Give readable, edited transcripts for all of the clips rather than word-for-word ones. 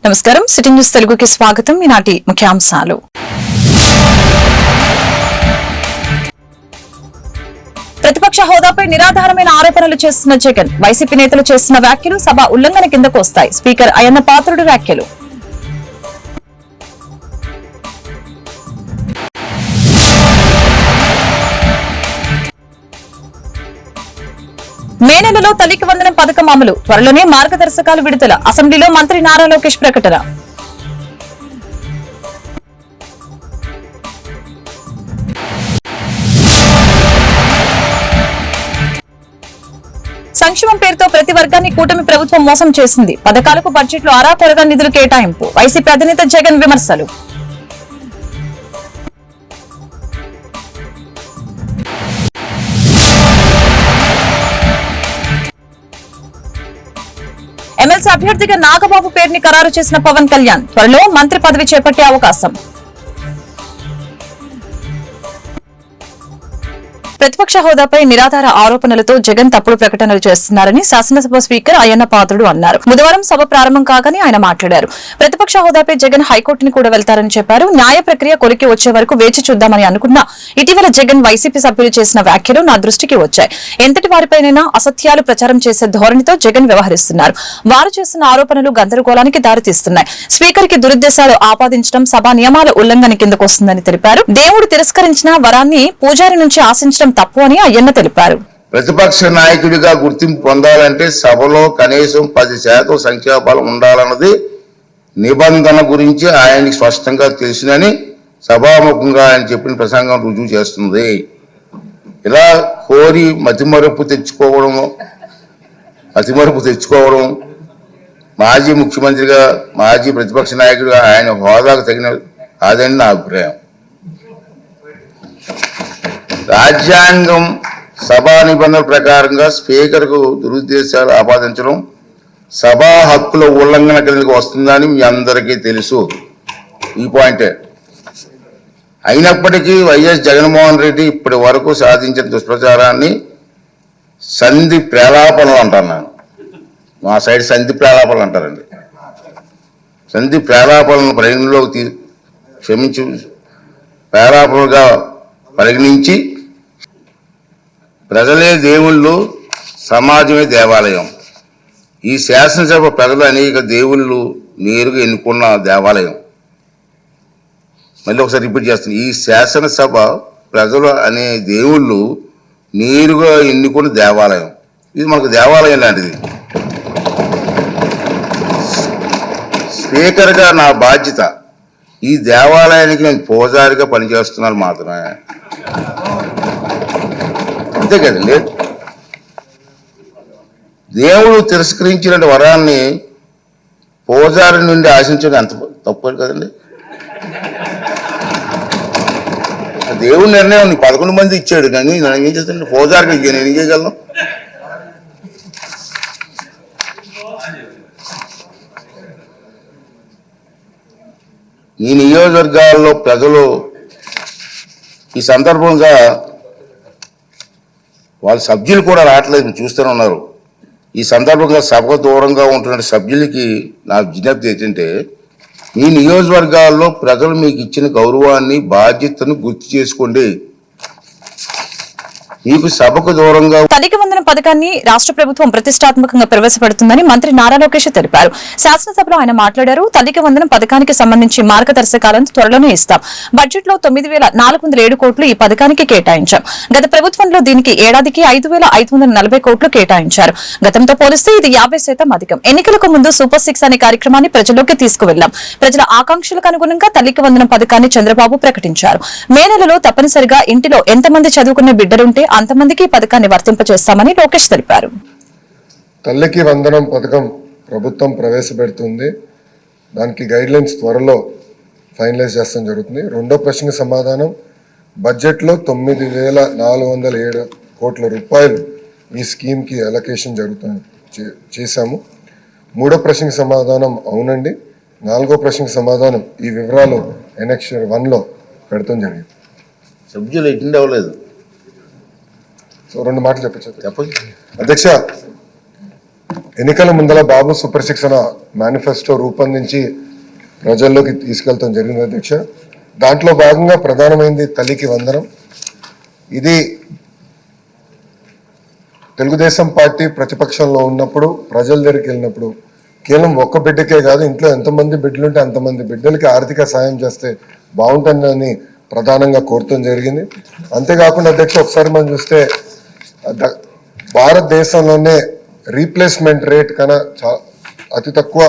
నమస్కారం, city news తెలుగుకి స్వాగతం. ఈనాటి ముఖ్యాంశాలు. ప్రతిపక్ష హోదాపై నిరాధారమైన ఆరోపణలు చేస్తున్న జగన్, వైసీపీ నేతలు చేస్తున్న వ్యాఖ్యలు సభ ఉల్లంఘన కిందకు వస్తాయి. స్పీకర్ అయ్యన్న పాత్రుడు వ్యాఖ్యలు. మే నెలలో తల్లికి వందనం పథకం అమలు, త్వరలోనే మార్గదర్శకాలు విడుదల. అసెంబ్లీలో మంత్రి నారా లోకేష్ ప్రకటన. సంక్షేమం పేరుతో ప్రతి వర్గాన్ని కూటమి ప్రభుత్వం మోసం చేసింది. పథకాలకు బడ్జెట్లో అరాకొరగా నిధులు కేటాయింపు. వైసీపీ అధినేత జగన్ విమర్శలు. ఎమ్మెల్సీ అభ్యర్థిగా నాగబాబు పేరుని ఖరారు చేసిన పవన్ కళ్యాణ్, త్వరలో మంత్రి పదవి చేపట్టే అవకాశం. ప్రతిపక్ష హోదాపై నిరాధార ఆరోపణలతో జగన్ తప్పుడు ప్రకటనలు చేస్తున్నారని శాసనసభ స్పీకర్ అయ్యన్న పాత్రుడు అన్నారు. బుధవారం సభ ప్రారంభం కాగానే ఆయన మాట్లాడారు. ప్రతిపక్ష హోదాపై జగన్ హైకోర్టుని కూడా వెళ్తారని చెప్పారు. న్యాయ ప్రక్రియ కొలికి వచ్చే వరకు వేచి చూద్దామని అనుకున్నా ఇటీవల జగన్ వైసీపీ సభ్యులు చేసిన వ్యాఖ్యలు నా దృష్టికి వచ్చాయి. ఎంతటి వారిపైనైనా అసత్యాలు ప్రచారం చేసే ధోరణితో జగన్ వ్యవహరిస్తున్నారు. వారు చేస్తున్న ఆరోపణలు గందరగోళానికి దారితీస్తున్నాయి. స్పీకర్ కి దురుద్దేశాలు ఆపాదించడం సభా నియమాల ఉల్లంఘన కిందకు వస్తుందని తెలిపారు. దేవుడు తిరస్కరించిన వరాన్ని పూజారి నుంచి ఆశించడం తప్పు అని అయ్యన్న తెలిపారు. ప్రతిపక్ష నాయకుడిగా గుర్తింపు పొందాలంటే సభలో కనీసం 10% సంఖ్యాబలం ఉండాలన్నది నిబంధన గురించి ఆయనకి స్పష్టంగా తెలిసినని సభాముఖంగా ఆయన చెప్పిన ప్రసంగం రుజువు చేస్తుంది. ఇలా కోరి మతిమరుపు తెచ్చుకోవడం మాజీ ముఖ్యమంత్రిగా మాజీ ప్రతిపక్ష నాయకుడిగా ఆయన హోదాకు తగిన కాదని నా అభిప్రాయం. రాజ్యాంగం సభా నిబంధనల ప్రకారంగా స్పీకర్కు దురుద్దేశాలు ఆపాదించడం సభా హక్కుల ఉల్లంఘన కిందకు వస్తుందని మీ అందరికీ తెలుసు. ఈ పాయింటే అయినప్పటికీ వైఎస్ జగన్మోహన్ రెడ్డి ఇప్పటి వరకు సాధించిన దుష్ప్రచారాన్ని సంధి ప్రేలాపనలు అంటాను. నేను మా సైడ్ సంధి ప్రేలాపనలు అంటారండి. సంధి ప్రేలాపనలను పరిగణలోకి ప్రేలాపనలుగా పరిగణించి ప్రజలే దేవుళ్ళు, సమాజమే దేవాలయం. ఈ శాసనసభ ప్రజలు అనేక దేవుళ్ళు నేరుగా ఎన్నుకున్న దేవాలయం. మళ్ళీ ఒకసారి రిపీట్ చేస్తాను. ఈ శాసనసభ ప్రజలు అనే దేవుళ్ళు నేరుగా ఎన్నుకున్న దేవాలయం. ఇది మనకు దేవాలయం లాంటిది. స్పీకర్గా నా బాధ్యత ఈ దేవాలయానికి నేను పూజారిగా పనిచేస్తున్నాను మాత్రమే. అంతే కదండి. దేవుడు తిరస్కరించిన వరాన్ని పూజారి నుండి ఆశించడం ఎంత తప్పు కదండి. దేవుడి నిర్ణయం 11 మంది ఇచ్చాడు కానీ నేను ఏం చేస్తాను? పూజారికి నేను ఏం చేయగలను? ఈ నియోజకవర్గాల్లో ప్రజలు ఈ సందర్భంగా వాళ్ళ సభ్యులు కూడా రావట్లేదు, చూస్తూనే ఉన్నారు. ఈ సందర్భంగా సభకు దూరంగా ఉంటున్న సభ్యులకి నా విజ్ఞప్తి ఏంటంటే, ఈ నియోజకవర్గాల్లో ప్రజలు మీకు ఇచ్చిన గౌరవాన్ని బాధ్యతను గుర్తు చేసుకోండి. మీకు సభకు దూరంగా తల్లికి వందనం పథకాన్ని రాష్ట్ర ప్రభుత్వం ప్రతిష్టాత్మకంగా ప్రవేశపెడుతుందని మంత్రి నారా లోకేష్ తెలిపారు. శాసనసభలో ఆయన మాట్లాడారు. తల్లికి వందనం పథకానికి సంబంధించి మార్గదర్శకాలను త్వరలోనే ఇస్తాం. బడ్జెట్ లో 9,407 కోట్లు ఈ పథకానికి కేటాయించాం. గత ప్రభుత్వంలో దీనికి ఏడాదికి 5,540 కోట్లు కేటాయించారు. గతంతో పోలిస్తే ఇది 50% అధికం. ఎన్నికలకు ముందు సూపర్ 6 అనే కార్యక్రమాన్ని ప్రజల్లోకి తీసుకువెళ్లాం. ప్రజల ఆకాంక్షలకు అనుగుణంగా తల్లికి వందనం పథకాన్ని చంద్రబాబు ప్రకటించారు. మే నెలలో తప్పనిసరిగా ఇంటిలో ఎంతమంది చదువుకునే బిడ్డలుంటే అంతమందికి పథకాన్ని వర్తింపజేస్తామని లోకేష్ తెలిపారు. తల్లికి వందనం పథకం ప్రభుత్వం ప్రవేశపెడుతుంది. దానికి గైడ్ లైన్స్ త్వరలో ఫైనలైజ్ చేస్తాం జరుగుతుంది. రెండో ప్రశ్నకు సమాధానం, బడ్జెట్లో 9,407 కోట్ల రూపాయలు ఈ స్కీమ్కి అలొకేషన్ చేశాము. మూడో ప్రశ్నకు సమాధానం అవునండి. నాలుగో ప్రశ్నకు సమాధానం ఈ వివరాలు ఎనెక్షర్ 1లో పెడతాం జరిగింది. సభ్యులు అటెండ్ అవ్వలేదు. సో 2 మాటలు చెప్పండి. అధ్యక్ష, ఎన్నికల ముందల బాబు సుప్రశిక్షణ మేనిఫెస్టో రూపొందించి ప్రజల్లోకి తీసుకెళ్తాం జరిగింది అధ్యక్ష. దాంట్లో భాగంగా ప్రధానమైంది తల్లికి వందనం. ఇది తెలుగుదేశం పార్టీ ప్రతిపక్షంలో ఉన్నప్పుడు ప్రజల దగ్గరికి వెళ్ళినప్పుడు కేవలం ఒక్క బిడ్డకే కాదు, ఇంట్లో ఎంతమంది బిడ్డలుంటే అంతమంది బిడ్డలకి ఆర్థిక సాయం చేస్తే బాగుంటుందని ప్రధానంగా కోరటం జరిగింది. అంతేకాకుండా అధ్యక్ష, ఒకసారి మనం చూస్తే భారతదేశంలోనే రీప్లేస్మెంట్ రేట్ కన్నా అతి తక్కువ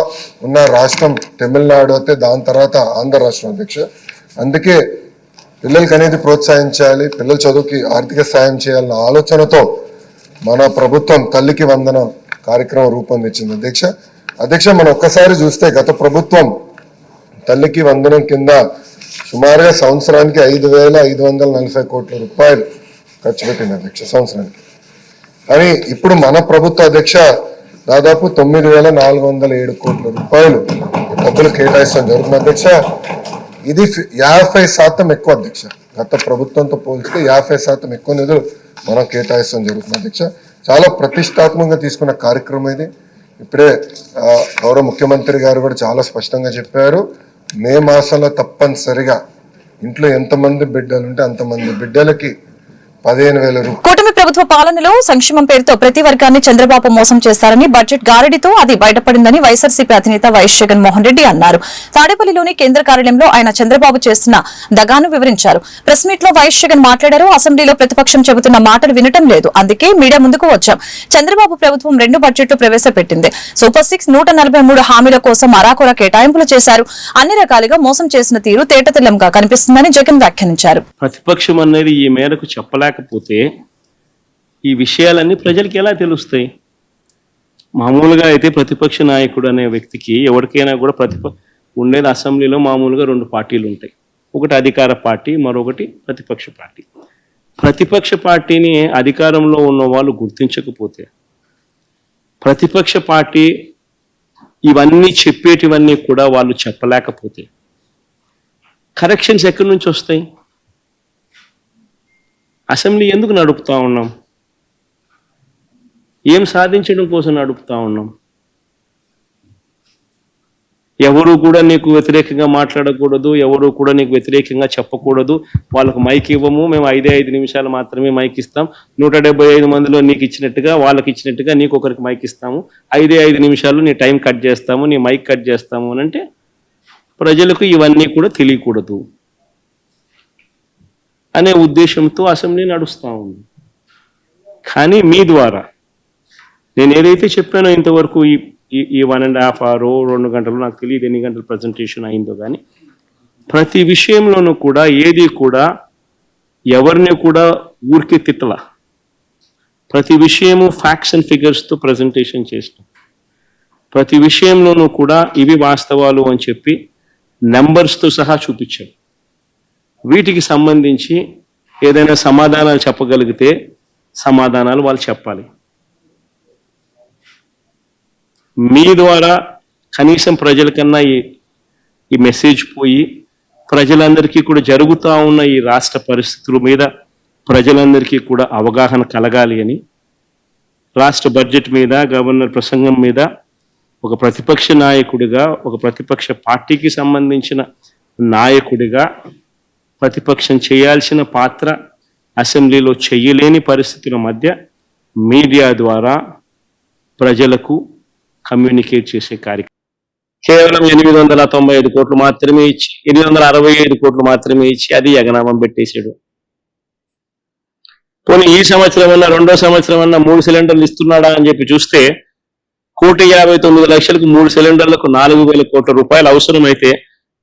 ఉన్న రాష్ట్రం తమిళనాడు అయితే, దాని తర్వాత ఆంధ్ర రాష్ట్రం అధ్యక్ష. అందుకే పిల్లలకి అనేది ప్రోత్సహించాలి, పిల్లల చదువుకి ఆర్థిక సాయం చేయాలన్న ఆలోచనతో మన ప్రభుత్వం తల్లికి వందన కార్యక్రమం రూపొందించింది అధ్యక్ష. మనం ఒక్కసారి చూస్తే గత ప్రభుత్వం తల్లికి వందనం కింద సుమారుగా సంవత్సరానికి 5,540 కోట్ల రూపాయలు ఖర్చు పెట్టింది అధ్యక్ష సంవత్సరానికి. కానీ ఇప్పుడు మన ప్రభుత్వ అధ్యక్ష దాదాపు 9,407 కోట్ల రూపాయలు డబ్బులు కేటాయిస్తాం జరుగుతుంది అధ్యక్ష. ఇది 50% ఎక్కువ అధ్యక్ష. గత ప్రభుత్వంతో పోల్చితే 50% ఎక్కువ నిధులు మనం కేటాయిస్తాం జరుగుతుంది అధ్యక్ష. చాలా ప్రతిష్టాత్మకంగా తీసుకున్న కార్యక్రమం ఇది. ఇప్పుడే గౌరవ ముఖ్యమంత్రి గారు కూడా చాలా స్పష్టంగా చెప్పారు, మే మాసంలో తప్పనిసరిగా ఇంట్లో ఎంతమంది బిడ్డలు ఉంటే అంతమంది బిడ్డలకి 15,000 రూపాయలు. కూటమి ప్రభుత్వ పాలనలో సంక్షేమం పేరుతో ప్రతి వర్గాన్ని చంద్రబాబు మోసం చేశారని, బడ్జెట్ గారడితో అది బయటపడిందని వైఎస్ఆర్సీపీ అధినేత వైఎస్ జగన్మోహన్ రెడ్డి అన్నారు. తాడేపల్లిలోని కేంద్ర కార్యాలయంలో ఆయన చంద్రబాబు చేస్తున్న దగాను వివరించారు. ప్రెస్ మీట్ లో వైఎస్ జగన్ మాట్లాడారు. అసెంబ్లీలో ప్రతిపక్షం చెబుతున్న మాటలు వినటం లేదు, అందుకే మీడియా ముందుకు వచ్చాం. చంద్రబాబు ప్రభుత్వం 2 బడ్జెట్లు ప్రవేశపెట్టింది. సూపర్ 6 143 హామీల కోసం అరాకొర కేటాయింపులు చేశారు. అన్ని రకాలుగా మోసం చేసిన తీరు తేటతెల్లంగా కనిపిస్తుందని జగన్ వ్యాఖ్యానించారు. ప్రతిపక్షం అనేది ఈ మేరకు చెప్పలేకపోతే ఈ విషయాలన్నీ ప్రజలకి ఎలా తెలుస్తాయి? మామూలుగా అయితే ప్రతిపక్ష నాయకుడు అనే వ్యక్తికి ఎవరికైనా కూడా ఉండేది అసెంబ్లీలో మామూలుగా 2 పార్టీలు ఉంటాయి. ఒకటి అధికార పార్టీ, మరొకటి ప్రతిపక్ష పార్టీ. ప్రతిపక్ష పార్టీని అధికారంలో ఉన్న వాళ్ళు గుర్తించకపోతే, ప్రతిపక్ష పార్టీ ఇవన్నీ చెప్పేటివన్నీ కూడా వాళ్ళు చెప్పలేకపోతే కరెక్షన్స్ ఎక్కడి నుంచి వస్తాయి? అసెంబ్లీ ఎందుకు నడుపుతా ఉన్నాం? ఏం సాధించడం కోసం నడుపుతా ఉన్నాం? ఎవరు కూడా నీకు వ్యతిరేకంగా మాట్లాడకూడదు, ఎవరు కూడా నీకు వ్యతిరేకంగా చెప్పకూడదు. వాళ్ళకు మైక్ ఇవ్వము, మేము 5 నిమిషాలు మాత్రమే మైక్ ఇస్తాం. 175 మందిలో నీకు ఇచ్చినట్టుగా వాళ్ళకి ఇచ్చినట్టుగా నీకు ఒకరికి మైక్ ఇస్తాము. 5 నిమిషాలు నీ టైం కట్ చేస్తాము, నీ మైక్ కట్ చేస్తాము అని అంటే ప్రజలకు ఇవన్నీ కూడా తెలియకూడదు అనే ఉద్దేశంతో అసెంబ్లీ నడుస్తూ ఉంది. కానీ మీ ద్వారా నేను ఏదైతే చెప్పానో ఇంతవరకు ఈ 1.5 hour 2 గంటలు, నాకు తెలియదు ఎన్ని గంటలు ప్రజెంటేషన్ అయిందో, కానీ ప్రతి విషయంలోనూ కూడా ఏది కూడా ఎవరిని కూడా ఊరికే తిట్టల. ప్రతి విషయము ఫ్యాక్ట్స్ అండ్ ఫిగర్స్తో ప్రజెంటేషన్ చేస్తాం. ప్రతి విషయంలోనూ కూడా ఇవి వాస్తవాలు అని చెప్పి నెంబర్స్తో సహా చూపించాం. వీటికి సంబంధించి ఏదైనా సమాధానాలు చెప్పగలిగితే సమాధానాలు వాళ్ళు చెప్పాలి. మీ ద్వారా కనీసం ప్రజలకన్నా ఈ మెసేజ్ పోయి ప్రజలందరికీ కూడా జరుగుతూ ఉన్న ఈ రాష్ట్ర పరిస్థితుల మీద ప్రజలందరికీ కూడా అవగాహన కలగాలి అని రాష్ట్ర బడ్జెట్ మీద, గవర్నర్ ప్రసంగం మీద ఒక ప్రతిపక్ష నాయకుడిగా, ఒక ప్రతిపక్ష పార్టీకి సంబంధించిన నాయకుడిగా ప్రతిపక్షం చేయాల్సిన పాత్ర అసెంబ్లీలో చేయలేని పరిస్థితుల మధ్య మీడియా ద్వారా ప్రజలకు కమ్యూనికేట్ చేసే కార్యక్రమం. కేవలం 895 కోట్లు మాత్రమే ఇచ్చి, 865 కోట్లు మాత్రమే ఇచ్చి అది ఎగనామం పెట్టేశాడు. పోనీ ఈ సంవత్సరం అన్నా, 2వ సంవత్సరం అన్నా 3 సిలిండర్లు ఇస్తున్నాడా అని చెప్పి చూస్తే 1,59,00,000కు 3 సిలిండర్లకు 4,000 కోట్ల రూపాయలు అవసరమైతే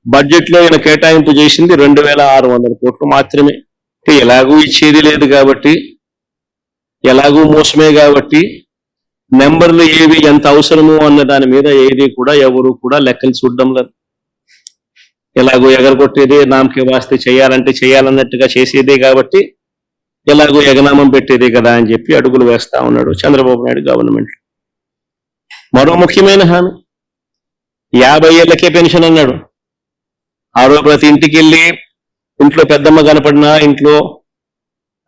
బడ్జెట్లో ఈయన కేటాయింపు చేసింది 2,600 కోట్లు మాత్రమే. ఎలాగూ ఇచ్చేది లేదు కాబట్టి, ఎలాగూ మోసమే కాబట్టి నెంబర్లు ఏవి ఎంత అవసరమో అన్న దాని మీద ఏది కూడా ఎవరు కూడా లెక్కలు చూడడం లేదు. ఎలాగో ఎగరగొట్టేదే, నామకే వాస్తే చేయాలంటే చేయాలన్నట్టుగా చేసేదే కాబట్టి ఎలాగో ఎగనామం పెట్టేదే కదా అని చెప్పి అడుగులు వేస్తా ఉన్నాడు చంద్రబాబు నాయుడు గవర్నమెంట్. మరో ముఖ్యమైన హామీ 50 ఏళ్లకే పెన్షన్ అన్నాడు. ఆ రోజు ప్రతి ఇంటికి వెళ్ళి ఇంట్లో పెద్దమ్మ కనపడినా, ఇంట్లో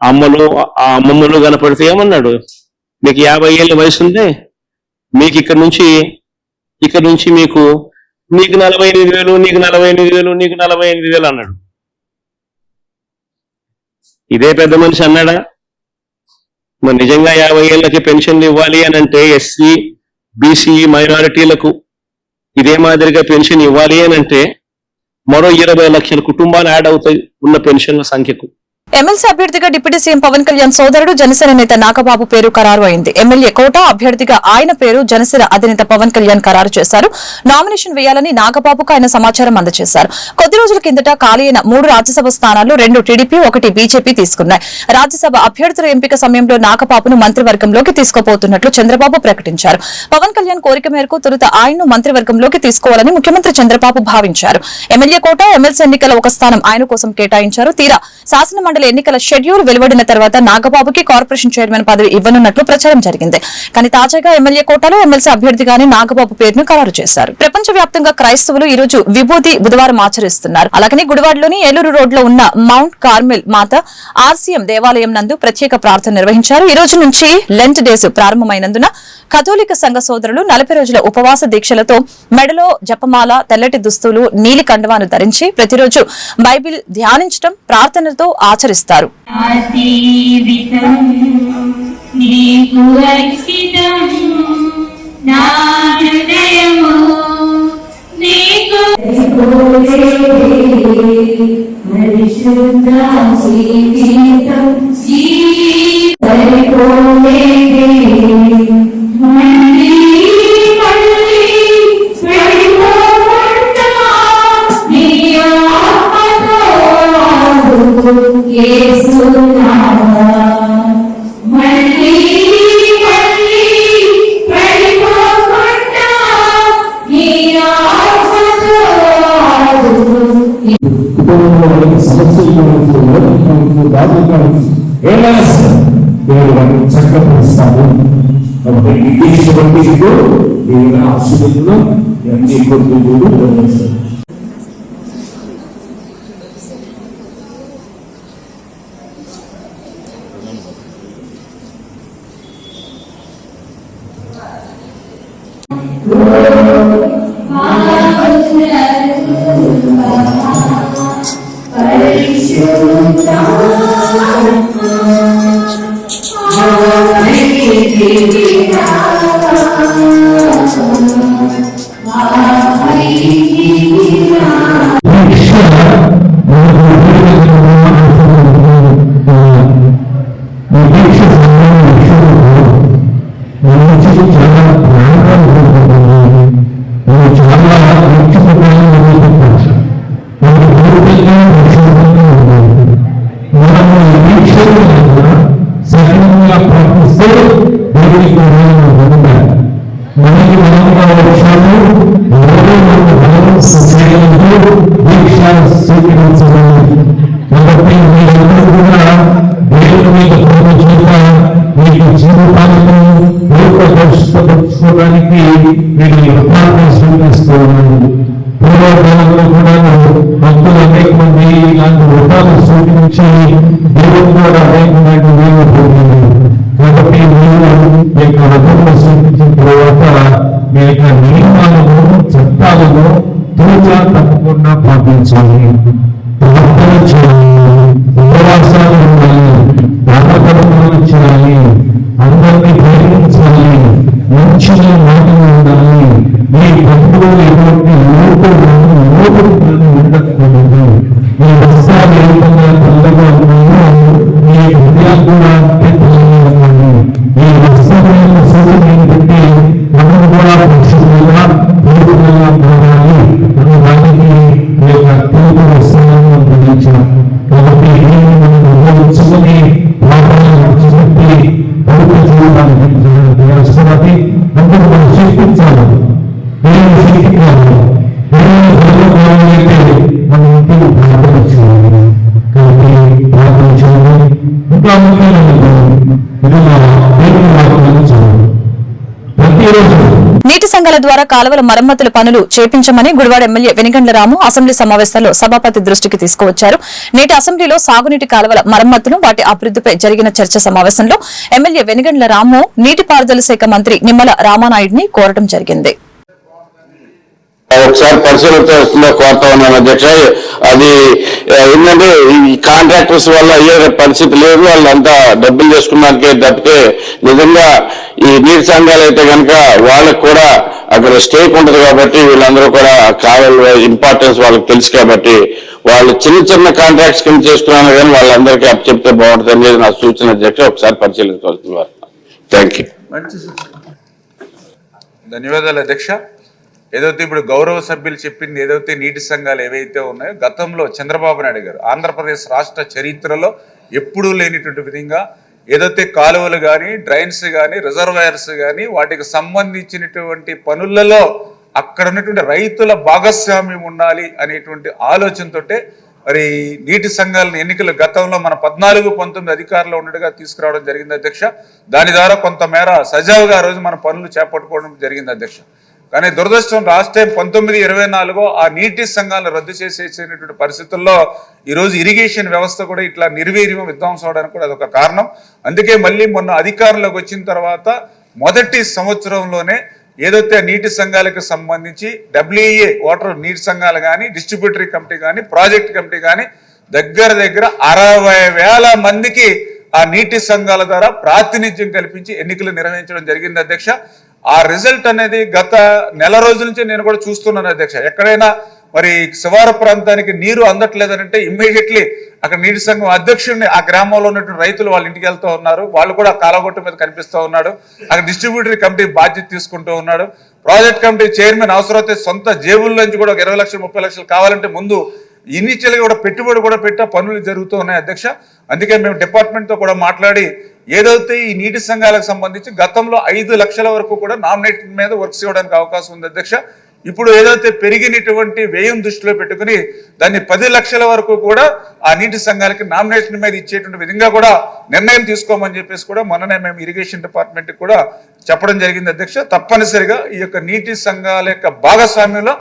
అమ్మలు, ఆ అమ్మమ్మలు కనపడితే ఏమన్నాడు, మీకు 50 ఏళ్ళ వయసు ఉందే మీకు ఇక్కడ నుంచి మీకు నీకు 48,000, నీకు 48,000, నీకు 48,000 అన్నాడు. ఇదే పెద్ద మనిషి అన్నాడా? మరి నిజంగా 50 ఏళ్ళకి పెన్షన్లు ఇవ్వాలి అని అంటే ఎస్సీ, బీసీ, మైనారిటీలకు ఇదే మాదిరిగా పెన్షన్ ఇవ్వాలి అని అంటే మరో 20 లక్షల కుటుంబాలు యాడ్ అవుతాయి ఉన్న పెన్షన్ల సంఖ్యకు. ఎమ్మెల్సీ అభ్యర్థిగా డిప్యూటీ సీఎం పవన్ కళ్యాణ్ సోదరుడు జనసేన నేత నాగబాబు పేరు ఖరారు అయింది. ఎమ్మెల్యే కోట అభ్యర్థిగా ఆయన పేరు జనసేన అధినేత పవన్ కళ్యాణ్ ఖరారు చేశారు. నామినేషన్ వేయాలని నాగబాబుకు ఆయన సమాచారం అందజేశారు. కొద్ది రోజుల కిందట ఖాళీ అయిన 3 రాజ్యసభ స్థానాలు 2 టీడీపీ, 1 బీజేపీ తీసుకున్నాయి. రాజ్యసభ అభ్యర్థుల ఎంపిక సమయంలో నాగబాబును మంత్రివర్గంలోకి తీసుకోబోతున్నట్లు చంద్రబాబు ప్రకటించారు. పవన్ కళ్యాణ్ కోరిక మేరకు తొలుత ఆయన్ను మంత్రివర్గంలోకి తీసుకోవాలని ముఖ్యమంత్రి చంద్రబాబు భావించారు. ఎమ్మెల్యే కోట, ఎమ్మెల్సీ ఎన్నికల ఒక స్థానం ఆయన కోసం కేటాయించారు. తీరా శాసన మండలి ఎన్నికల షెడ్యూల్ వెలువడిన తర్వాత నాగబాబుకి కార్పొరేషన్ చైర్మన్ పదవి ఇవ్వనున్నట్లు ప్రచారం జరిగింది. కానీ తాజాగా ఎమ్మెల్యే కోటాలో ఎమ్మెల్సీ అభ్యర్థిగానే నాగబాబు పేరును ఖరారు చేశారు. ప్రపంచ వ్యాప్తంగా క్రైస్తవులు ఈ రోజు విభూతి బుధవారం ఆచరిస్తున్నారు. అలాగనే గుడివాడలోని ఏలూరు రోడ్లో ఉన్న మౌంట్ కార్మెల్ మాత ఆర్సీఎం దేవాలయం నందు ప్రత్యేక ప్రార్థన నిర్వహించారు. ఈ రోజు నుంచి లెంట్ డేస్ ప్రారంభమైనందున కథోలిక సంఘ సోదరులు 40 రోజుల ఉపవాస దీక్షలతో మెడలో జపమాల, తెల్లటి దుస్తులు, నీలి కండువాను ధరించి ప్రతిరోజు బైబిల్ ధ్యానించడం, ప్రార్థనలతో ఆచరిస్తారు. చక్కపరుస్తాము. ఆశీర్వదిలో అన్ని కొడుకులు పూర్వకాలంలో కూడా భక్తులు అనేక మంది ఇలాంటి వ్రతాలు సూచించి దేవుడు కూడా అనేక మంది పోయింది. కాబట్టి మీరు మీ యొక్క వ్రతంలో సూచించిన తర్వాత మీ యొక్క నియమాలను, చట్టాలను తూచా తప్పకుండా పాటించాలి, ప్రార్థన చేయాలి, ఉపవాసాలు ఉండాలి, దానకర్మలు చేయాలి, అందరినీ ప్రేమించాలి, మంచి మాటలు ఉండాలి. మీ భక్తులు ఎటువంటి ఉండకూడదు. మీ వస్త్రాలు ఏ విధంగా తెల్లగా ఉన్నాయో మీ హృదయాలు కూడా తెల్లగా. ఈ వస్త్రమైన సూచనని బట్టి మనం కూడా పక్షులుగా పూర్తిగా మారాలి అనే దానికి ఈ యొక్క తెలుగు వస్త్రాలను అందించాం. కాబట్టి మనం ఉపయోగించుకొని ప్రార్థనలు చెప్పి పవిత్ర జీవితాన్ని అందరూ మనం శిక్షించాలి. నేను శక్తిగా ద్వారా కాలువల మరమ్మతుల పనులు చేపించమని గుడివాడ ఎమ్మెల్యే వెనిగండ్ల రాము అసెంబ్లీ సమావేశంలో సభాపతి దృష్టికి తీసుకువచ్చారు. నేటి అసెంబ్లీలో సాగునీటి కాలువల మరమ్మతులు వాటి అభివృద్ధిపై జరిగిన చర్చ సమావేశంలో ఎమ్మెల్యే వెనిగండ్ల రాము నీటిపారుదల శాఖ మంత్రి నిమ్మల రామానాయుడిని కోరడం జరిగింది. ఒకసారి పరిశీలిస్తుందో కోరుతా ఉన్నాను అధ్యక్ష. అది ఏంటంటే ఈ కాంట్రాక్టర్స్ వల్ల అయ్యే పరిస్థితి లేదు, వాళ్ళంతా డబ్బులు చేసుకున్నాకే తప్పితే నిజంగా ఈ నీటి సంఘాలు అయితే కనుక వాళ్ళకు కూడా అక్కడ స్టేక్ ఉంటుంది కాబట్టి వీళ్ళందరూ కూడా కావాల ఇంపార్టెన్స్ వాళ్ళకి తెలుసు కాబట్టి వాళ్ళు చిన్న చిన్న కాంట్రాక్ట్స్ కింద చేసుకున్నాను కానీ వాళ్ళందరికీ అప్ చెప్తే బాగుంటుంది అనేది నా సూచన అధ్యక్ష. ఒకసారి పరిశీలించవలసింది. Thank you. ధన్యవాదాలు అధ్యక్ష. ఏదైతే ఇప్పుడు గౌరవ సభ్యులు చెప్పింది ఏదైతే నీటి సంఘాలు ఏవైతే ఉన్నాయో గతంలో చంద్రబాబు నాయుడు గారు ఆంధ్రప్రదేశ్ రాష్ట్ర చరిత్రలో ఎప్పుడూ లేనిటువంటి విధంగా ఏదైతే కాలువలు కానీ డ్రైన్స్ కానీ రిజర్వాయర్స్ కానీ వాటికి సంబంధించినటువంటి పనులలో అక్కడ ఉన్నటువంటి రైతుల భాగస్వామ్యం ఉండాలి అనేటువంటి ఆలోచనతోటే మరి నీటి సంఘాలను ఎన్నికలు గతంలో మన 14-19 అధికారులు ఉండగా తీసుకురావడం జరిగింది అధ్యక్ష. దాని ద్వారా కొంతమేర సజావుగా ఆ రోజు మన పనులు చేపట్టుకోవడం జరిగింది అధ్యక్ష. కానీ దురదృష్టం లాస్ట్ టైం 1924 ఆ నీటి సంఘాలను రద్దు చేసేసినటువంటి పరిస్థితుల్లో ఈరోజు ఇరిగేషన్ వ్యవస్థ కూడా ఇట్లా నిర్వీర్యం విధ్వంసం అవడానికి కూడా అదొక కారణం. అందుకే మళ్ళీ మొన్న అధికారంలోకి వచ్చిన తర్వాత మొదటి సంవత్సరంలోనే ఏదైతే నీటి సంఘాలకు సంబంధించి WEA వాటర్ నీటి సంఘాలు కానీ డిస్ట్రిబ్యూటరీ కమిటీ కానీ ప్రాజెక్ట్ కమిటీ కానీ దగ్గర 60,000 మందికి ఆ నీటి సంఘాల ద్వారా ప్రాతినిధ్యం కల్పించి ఎన్నికలు నిర్వహించడం జరిగింది అధ్యక్ష. ఆ రిజల్ట్ అనేది గత నెల రోజుల నుంచి నేను కూడా చూస్తున్నాను అధ్యక్ష. ఎక్కడైనా మరి శివారు ప్రాంతానికి నీరు అందట్లేదనంటే ఇమ్మీడియట్లీ అక్కడ నీటి సంఘం అధ్యక్షుడిని ఆ గ్రామంలో ఉన్నటువంటి రైతులు వాళ్ళ ఇంటికి వెళ్తూ ఉన్నారు. వాళ్ళు కూడా కాలగొట్టు మీద కనిపిస్తూ ఉన్నాడు. అక్కడ డిస్ట్రిబ్యూటరీ కమిటీ బాధ్యత తీసుకుంటూ ఉన్నాడు. ప్రాజెక్ట్ కమిటీ చైర్మన్ అవసరమైతే సొంత జేబుల్లోంచి కూడా 20 లక్షలు 30 లక్షలు కావాలంటే ముందు ఇనిషియల్గా కూడా పెట్టుబడి కూడా పెట్టే పనులు జరుగుతూ ఉన్నాయి అధ్యక్ష. అందుకే మేము డిపార్ట్మెంట్తో కూడా మాట్లాడి ఏదైతే ఈ నీటి సంఘాలకు సంబంధించి గతంలో 5 లక్షల వరకు కూడా నామినేషన్ మీద వర్క్స్ ఇవ్వడానికి అవకాశం ఉంది అధ్యక్ష. ఇప్పుడు ఏదైతే పెరిగినటువంటి వ్యయం దృష్టిలో పెట్టుకుని దాన్ని 10 లక్షల వరకు కూడా ఆ నీటి సంఘాలకి నామినేషన్ మీద ఇచ్చేటువంటి విధంగా కూడా నిర్ణయం తీసుకోమని చెప్పేసి కూడా మొన్ననే మేము ఇరిగేషన్ డిపార్ట్మెంట్కి కూడా చెప్పడం జరిగింది అధ్యక్ష. తప్పనిసరిగా ఈ యొక్క నీటి సంఘాల యొక్క భాగస్వామ్యంలో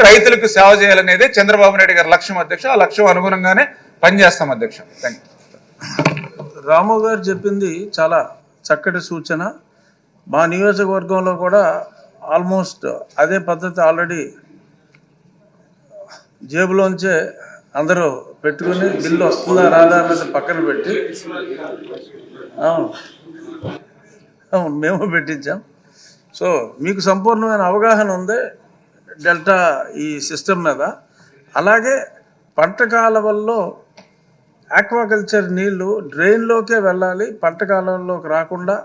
రైతులకు సేవ చేయాలనేది చంద్రబాబు నాయుడు గారి లక్ష్యం అధ్యక్ష. ఆ లక్ష్యం అనుగుణంగానే పనిచేస్తాం అధ్యక్ష. Thank you. రాము గారు చెప్పింది చాలా చక్కటి సూచన. మా నియోజకవర్గంలో కూడా ఆల్మోస్ట్ అదే పద్ధతి ఆల్రెడీ జేబులోంచే అందరూ పెట్టుకుని బిల్లు వస్తుందా రాదా అన్నది పక్కన పెట్టి మేము పెట్టించాం. సో మీకు సంపూర్ణమైన అవగాహన ఉంది డెల్టా ఈ సిస్టమ్ మీద. అలాగే పంట కాలువల్లో ఆక్వాకల్చర్ నీళ్లు డ్రైన్లోకే వెళ్ళాలి, పంట కాలువల్లోకి రాకుండా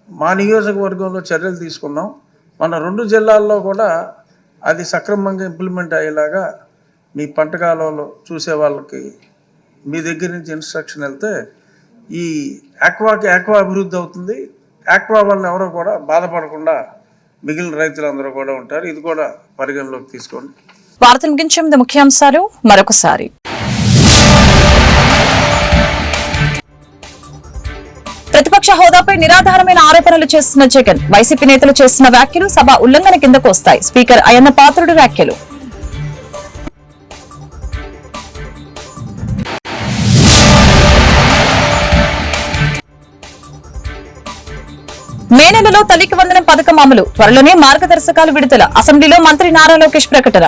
మా నియోజకవర్గంలో చర్యలు తీసుకున్నాం. మన 2 జిల్లాల్లో కూడా అది సక్రమంగా ఇంప్లిమెంట్ అయ్యేలాగా మీ పంట కాలువలో చూసే వాళ్ళకి మీ దగ్గర నుంచి ఇన్స్ట్రక్షన్ వెళ్తే ఈ ఆక్వా అభివృద్ధి అవుతుంది. ఆక్వా వల్ల ఎవరో కూడా బాధపడకుండా మిగిలిన రైతులందరూ కూడా ఉంటారు. ఇది కూడా పరిగణలోకి తీసుకోండి. వార్తలు ముగించే ముందు ముఖ్యాంశాలు మరొకసారి. ప్రతిపక్ష హోదాపై నిరాధారమైన ఆరోపణలు చేస్తున్న జగన్, వైసీపీ నేతలు చేస్తున్న వ్యాఖ్యలు సభ ఉల్లంఘన కిందకు వస్తాయి. స్పీకర్ అయ్యన్న పాత్రుడు వ్యాఖ్యలు. మే నెలలో తల్లికి వందనం పథకం అమలు, త్వరలోనే మార్గదర్శకాలు విడుదల. అసెంబ్లీలో మంత్రి నారా లోకేష్ ప్రకటన.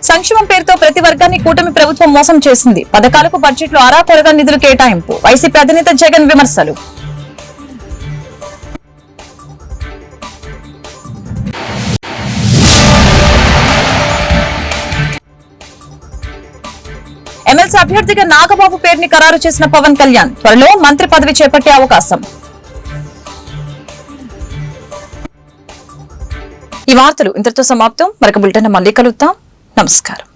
సంక్షేమం పేరుతో ప్రతి వర్గాన్ని కూటమి ప్రభుత్వం మోసం చేసింది. పథకాలకు బడ్జెట్లో అరాకొరగా నిధులు కేటాయింపు. వైసీపీ అధినేత జగన్ విమర్శలు. ఎమ్మెల్సీ అభ్యర్థిగా నాగబాబు పేరుని ఖరారు చేసిన పవన్ కళ్యాణ్, త్వరలో మంత్రి పదవి చేపట్టే అవకాశం. ఈ వార్తలు ఇంతటితో సమాప్తం. మరొక బులెటిన్ మళ్ళీ కలుద్దాం. నమస్కారం.